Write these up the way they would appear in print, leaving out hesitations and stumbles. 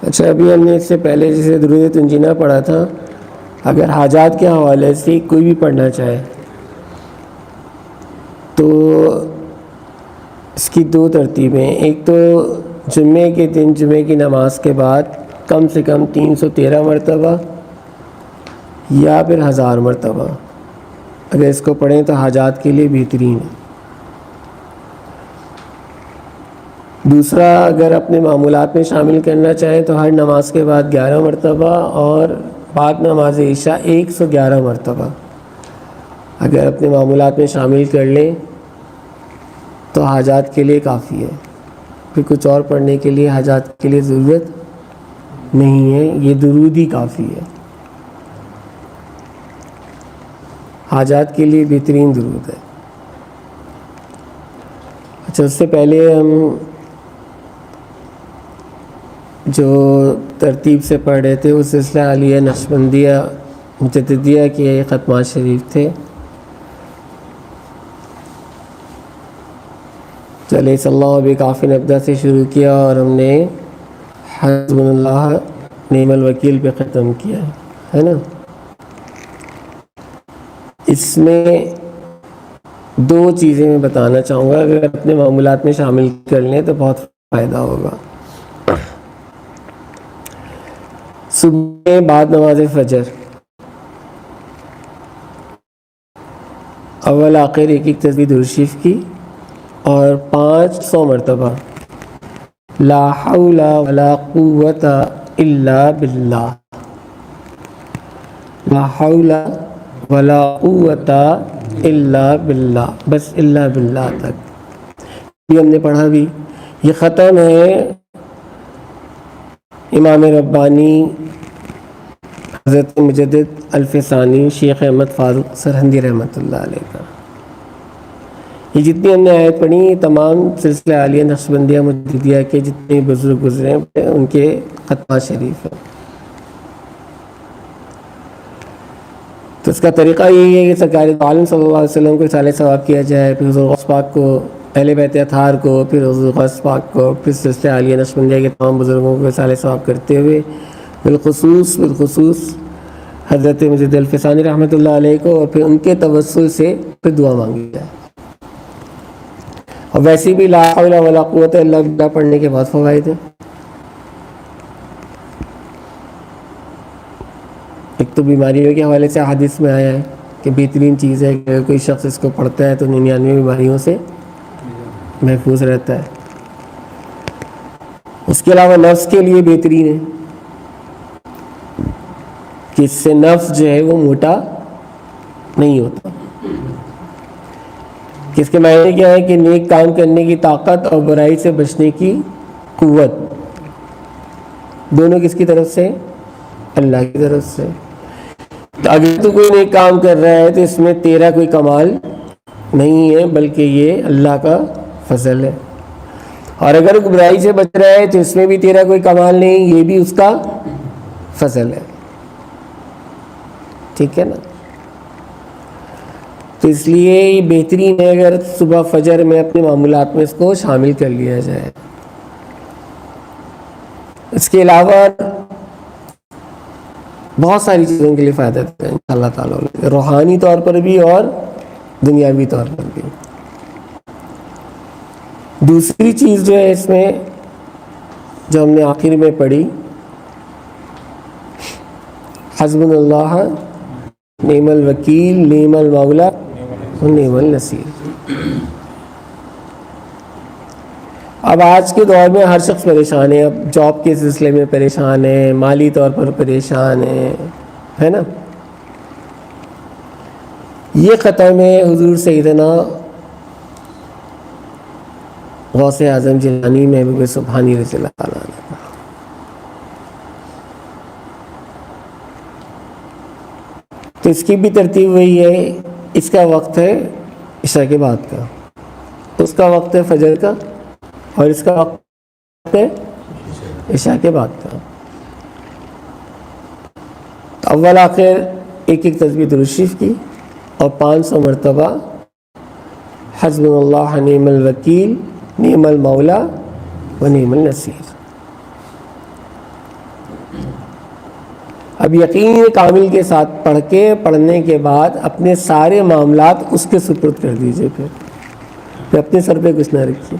اچھا، ابھی ہم نے اس سے پہلے جسے درود تنجینہ پڑھا تھا، اگر حاجات کے حوالے سے کوئی بھی پڑھنا چاہے تو اس کی دو ترتیبیں، ایک تو جمعے کے دن جمعے کی نماز کے بعد کم سے کم 313 مرتبہ یا پھر 1000 مرتبہ اگر اس کو پڑھیں تو حاجات کے لیے بہترین ہے۔ دوسرا، اگر اپنے معمولات میں شامل کرنا چاہیں تو ہر نماز کے بعد 11 مرتبہ اور بعد نماز عشاء 111 مرتبہ اگر اپنے معمولات میں شامل کر لیں تو حاجات کے لیے کافی ہے، پھر کچھ اور پڑھنے کے لیے حاجات کے لیے ضرورت نہیں ہے، یہ درود ہی کافی ہے۔ حاجات کے لیے بہترین درود ہے۔ اچھا، اس سے پہلے ہم جو ترتیب سے پڑھ رہے تھے وہ سلسلہ عالیہ نقشبندیہ مجددیہ کے ختمات شریف تھے۔ چلے صلی اللہ بکافٍ ابدا سے شروع کیا اور ہم نے حسبنا اللہ نعم الوکیل پہ ختم کیا ہے نا۔ اس میں دو چیزیں میں بتانا چاہوں گا، اگر اپنے معمولات میں شامل کر لیں تو بہت فائدہ ہوگا۔ صبح بعد نماز فجر اول آخر ایک تسبیح درود شریف کی اور 500 مرتبہ لا حول ولا قوت الا باللہ، لا حول ولا قوت الا باللہ، بس الا باللہ تک یہ ہم نے پڑھا بھی۔ یہ ختم ہے امام ربانی حضرت مجدد الفسانی شیخ احمد فاروق سرہندی رحمۃ اللہ علیہ کا۔ یہ جتنی ہم نے آیت پڑھی یہ تمام سلسلہ عالیہ نقشبندیہ مجددیہ کے جتنے بزرگ گزرے ہیں ان کے ختمات شریف ہیں۔ تو اس کا طریقہ یہی ہے کہ سرکار عالم صلی اللہ علیہ وسلم کو اصالہ ثواب کیا جائے، پھر حضور غوث پاک کو، اہل بیت اطہار کو، پھر حضور غوث پاک کو، پھر سلسلہ عالیہ نقشبندیہ کے تمام بزرگوں کو اصالہ ثواب کرتے ہوئے بالخصوص حضرت مجدد الفسانی رحمۃ اللہ علیہ کو، اور پھر ان کے توسل سے پھر دعا مانگی جائے۔ اور ویسے بھی لا حول ولا قوت الا باللہ پڑھنے کے بہت فوائد ہیں۔ ایک تو بیماریوں کے حوالے سے حدیث میں آیا ہے کہ بہترین چیز ہے کہ اگر کوئی شخص اس کو پڑھتا ہے تو 99 بیماریوں سے محفوظ رہتا ہے۔ اس کے علاوہ نفس کے لیے بہترین ہے کہ اس سے نفس جو ہے وہ موٹا نہیں ہوتا۔ کہ اس کے معنی کیا ہے کہ نیک کام کرنے کی طاقت اور برائی سے بچنے کی قوت دونوں کس کی طرف سے؟ اللہ کی طرف سے۔ تو اگر تو کوئی نیک کام کر رہا ہے تو اس میں تیرا کوئی کمال نہیں ہے بلکہ یہ اللہ کا فضل ہے، اور اگر برائی سے بچ رہا ہے تو اس میں بھی تیرا کوئی کمال نہیں، یہ بھی اس کا فضل ہے۔ ٹھیک ہے نا؟ تو اس لیے یہ بہترین ہے اگر صبح فجر میں اپنے معمولات میں اس کو شامل کر لیا جائے۔ اس کے علاوہ بہت ساری چیزوں کے لیے فائدہ دیتا ہے اللہ تعالیٰ، روحانی طور پر بھی اور دنیاوی طور پر بھی۔ دوسری چیز جو ہے اس میں جو ہم نے آخر میں پڑھی، حسبنا اللہ نعم الوکیل نعم المولا نعم النصیر۔ اب آج کے دور میں ہر شخص پریشان ہے، اب جاب کے سلسلے میں پریشان ہے، مالی طور پر پریشان ہے نا۔ یہ ختم ہے حضور سیدنا غوث اعظم جیلانی محبوب سبحانی رضی اللہ عنہ۔ تو اس کی بھی ترتیب وہی ہے، اس کا وقت ہے عشاء کے بعد کا، اس کا وقت ہے فجر کا، اور اس کا وقت ہے عشاء کے بعد کا۔ اول آخر ایک تسبیح درود شریف کی اور 500 مرتبہ حسبنا اللہ نعم الوکیل نعم المولا و نعم النصیر۔ اب یقین کامل کے ساتھ پڑھنے کے بعد اپنے سارے معاملات اس کے سپرد کر دیجئے، پھر اپنے سر پہ کچھ نہ رکھیے،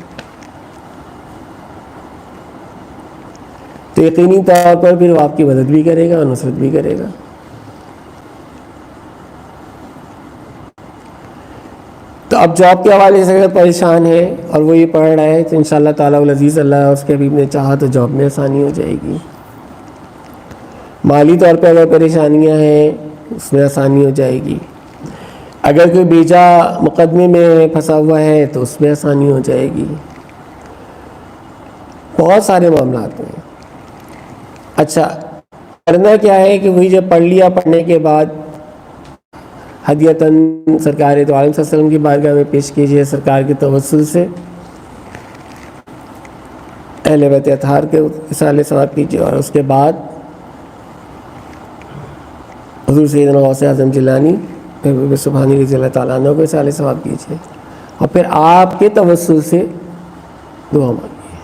تو یقینی طور پر پھر وہ آپ کی مدد بھی کرے گا اور نصرت بھی کرے گا۔ تو اب جاب کے حوالے سے اگر پریشان ہے اور وہ یہ پڑھ رہا ہے تو انشاءاللہ تعالیٰ العزیز اللہ اس کے حبیب نے چاہا تو جاب میں آسانی ہو جائے گی۔ مالی طور پہ اگر پریشانیاں ہیں اس میں آسانی ہو جائے گی، اگر کوئی بیجا مقدمے میں پھنسا ہوا ہے تو اس میں آسانی ہو جائے گی، بہت سارے معاملات ہیں۔ اچھا کرنا کیا ہے کہ وہی جب پڑھ لیا، پڑھنے کے بعد ہدیتاً سرکار دو عالم صلی اللہ علیہ وسلم کی بارگاہ میں پیش کیجیے، سرکار کے توسل سے اہل بیت اطہار کے اصالہ ثواب کیجیے، اور اس کے بعد حضور سیدنا غوث اعظم جیلانی سبحانی رضی اللہ تعالیٰ عنہ کو اصالہ ثواب کیجیے، اور پھر آپ کے توسل سے دعا مانگیے،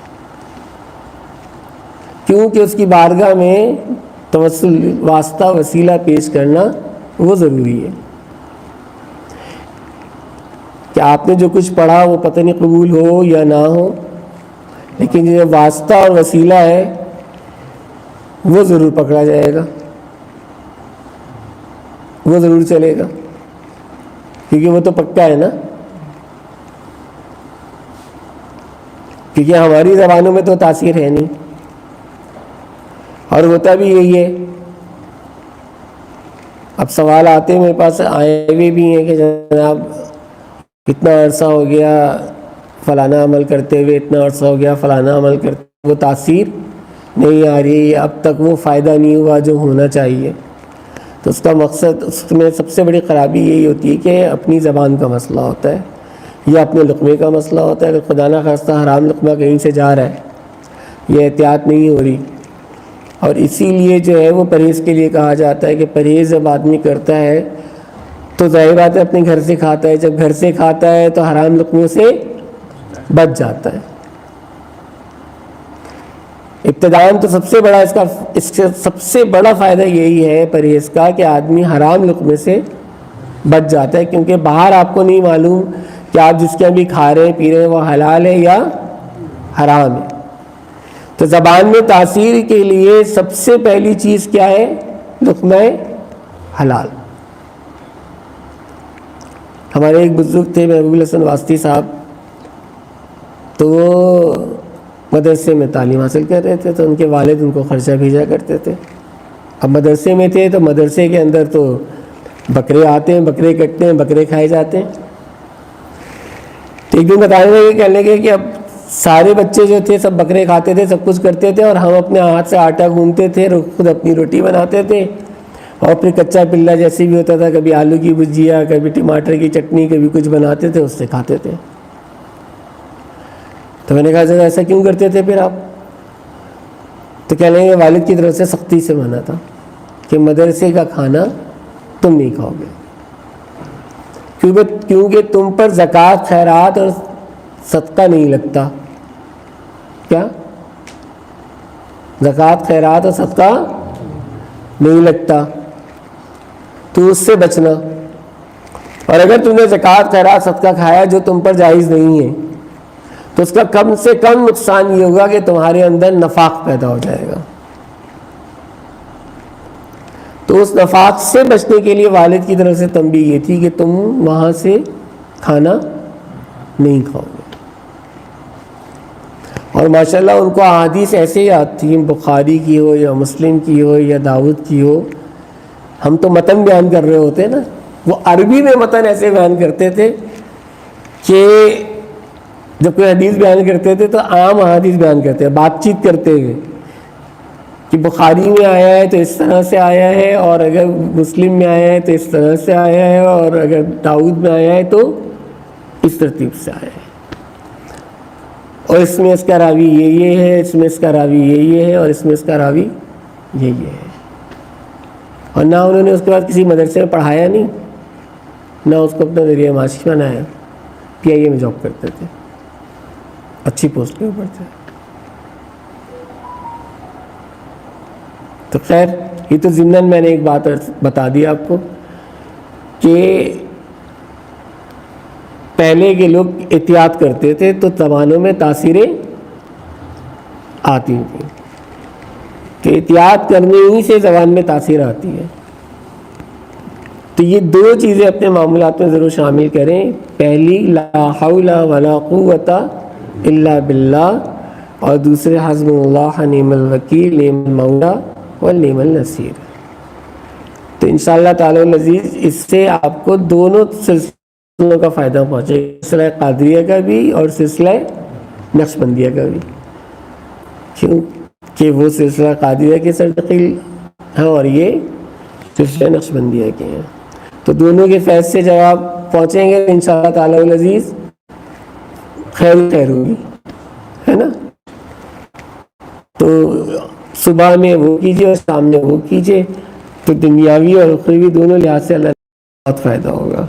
کیونکہ اس کی بارگاہ میں توسل واسطہ وسیلہ پیش کرنا وہ ضروری ہے کہ آپ نے جو کچھ پڑھا وہ پتہ نہیں قبول ہو یا نہ ہو، لیکن جو واسطہ اور وسیلہ ہے وہ ضرور پکڑا جائے گا، وہ ضرور چلے گا، کیونکہ وہ تو پکا ہے نا، کیونکہ ہماری زبانوں میں تو تاثیر ہے نہیں، اور ہوتا بھی یہی ہے۔ اب سوال آتے ہیں میرے پاس، آئے ہوئے بھی ہیں کہ جناب کتنا عرصہ ہو گیا فلانا عمل کرتے ہوئے، اتنا عرصہ ہو گیا فلانا عمل کرتے ہوئے، وہ تاثیر نہیں آ رہی، اب تک وہ فائدہ نہیں ہوا جو ہونا چاہیے۔ تو اس کا مقصد، اس میں سب سے بڑی خرابی یہی ہوتی ہے کہ اپنی زبان کا مسئلہ ہوتا ہے یا اپنے لقمے کا مسئلہ ہوتا ہے۔ اگر خدا نخواستہ حرام لقمہ کہیں سے جا رہا ہے، یہ احتیاط نہیں ہو رہی، اور اسی لیے جو ہے وہ پرہیز کے لیے کہا جاتا ہے کہ پرہیز جب آدمی کرتا ہے تو ظاہر بات ہے اپنے گھر سے کھاتا ہے، جب گھر سے کھاتا ہے تو حرام لقموں سے بچ جاتا ہے۔ ابتداً تو سب سے بڑا اس سے سب سے بڑا فائدہ یہی ہے پرہیز کا کہ آدمی حرام لقمے سے بچ جاتا ہے، کیونکہ باہر آپ کو نہیں معلوم کہ آپ جس کے ابھی کھا رہے ہیں پی رہے ہیں وہ حلال ہے یا حرام ہے۔ تو زبان میں تاثیر کے لیے سب سے پہلی چیز کیا ہے؟ لقمہ حلال۔ ہمارے ایک بزرگ تھے محبوب الحسن واسطی صاحب، تو وہ مدرسے میں تعلیم حاصل کر رہے تھے، تو ان کے والد ان کو خرچہ بھیجا کرتے تھے۔ اب مدرسے میں تھے تو مدرسے کے اندر تو بکرے آتے ہیں، بکرے کٹتے ہیں، بکرے کھائے جاتے ہیں۔ تو ایک دن بتانے لگے، کہنے لگے کہ اب سارے بچے جو تھے سب بکرے کھاتے تھے، سب کچھ کرتے تھے، اور ہم اپنے ہاتھ سے آٹا گوندتے تھے، خود اپنی روٹی بناتے تھے، اور پھر کچا پلا جیسے بھی ہوتا تھا، کبھی آلو کی بھجیا، کبھی ٹماٹر کی چٹنی، کبھی کچھ بناتے تھے، اس سے کھاتے تھے۔ تو میں نے کہا سر ایسا کیوں کرتے تھے پھر آپ؟ تو کہنے لگے والد کی طرف سے سختی سے منع تھا کہ مدرسے کا کھانا تم نہیں کھاؤ گے، کیونکہ تم پر زکوٰۃ، خیرات اور صدقہ نہیں لگتا۔ کیا؟ زکوٰۃ، خیرات اور صدقہ نہیں لگتا، تو اس سے بچنا، اور اگر تم نے زکوٰۃ، خیرات، صدقہ کھایا جو تم پر جائز نہیں ہے تو اس کا کم سے کم نقصان یہ ہوگا کہ تمہارے اندر نفاق پیدا ہو جائے گا۔ تو اس نفاق سے بچنے کے لیے والد کی طرف سے تنبیہ یہ تھی کہ تم وہاں سے کھانا نہیں کھاؤ گے۔ اور ماشاءاللہ ان کو احادیث ایسے یاد تھیں، بخاری کی ہو یا مسلم کی ہو یا داؤد کی ہو، ہم تو متن بیان کر رہے ہوتے نا، وہ عربی میں متن ایسے بیان کرتے تھے کہ جب کوئی حدیث بیان کرتے تھے تو عام حدیث بیان کرتے ہیں، بات چیت کرتے ہوئے کہ بخاری میں آیا ہے تو اس طرح سے آیا ہے، اور اگر مسلم میں آیا ہے تو اس طرح سے آیا ہے، اور اگر داؤد میں آیا ہے تو اس ترتیب سے آیا ہے، اور اس میں اس کا راوی یہ ہے، اس میں اس کا راوی یہ ہے، اور اس میں اس کا راوی یہ ہے۔ اور نہ انہوں نے اس کے بعد کسی مدرسے میں پڑھایا نہیں، نہ اس کو اپنا ذریعہ معاش بنایا، پی آئی اے میں جاب کرتے تھے، اچھی پوسٹ پہ اوپر تھے۔ تو خیر یہ تو ضمناً میں نے ایک بات بتا دی آپ کو کہ پہلے کے لوگ احتیاط کرتے تھے تو زبانوں میں تاثیریں آتی تھیں، کہ احتیاط کرنے ہی سے زبان میں تاثیر آتی ہے. تو یہ دو چیزیں اپنے معاملات میں ضرور شامل کریں. پہلی لا حول ولا قوت الا باللہ، اور دوسرے حسب اللہ نعم الوکیل نعم المولا ونعم النصیر. تو انشاءاللہ تعالی العزیز اس سے آپ کو دونوں سلسلوں کا فائدہ پہنچے گا، سلسلہ قادریہ کا بھی اور سلسلہ نقشبندیہ کا بھی، کیونکہ وہ سلسلہ قادریہ کے سرتقل ہیں اور یہ سلسلہ نقشبندیہ کے ہیں. تو دونوں کے فیض سے جب آپ پہنچیں گے انشاءاللہ تعالی العزیز خیر خیر ہوگی، ہے نا. تو صبح میں وہ کیجیے اور شام میں وہ کیجیے، تو دنیاوی اور اخروی دونوں لحاظ سے اللہ بہت فائدہ ہوگا.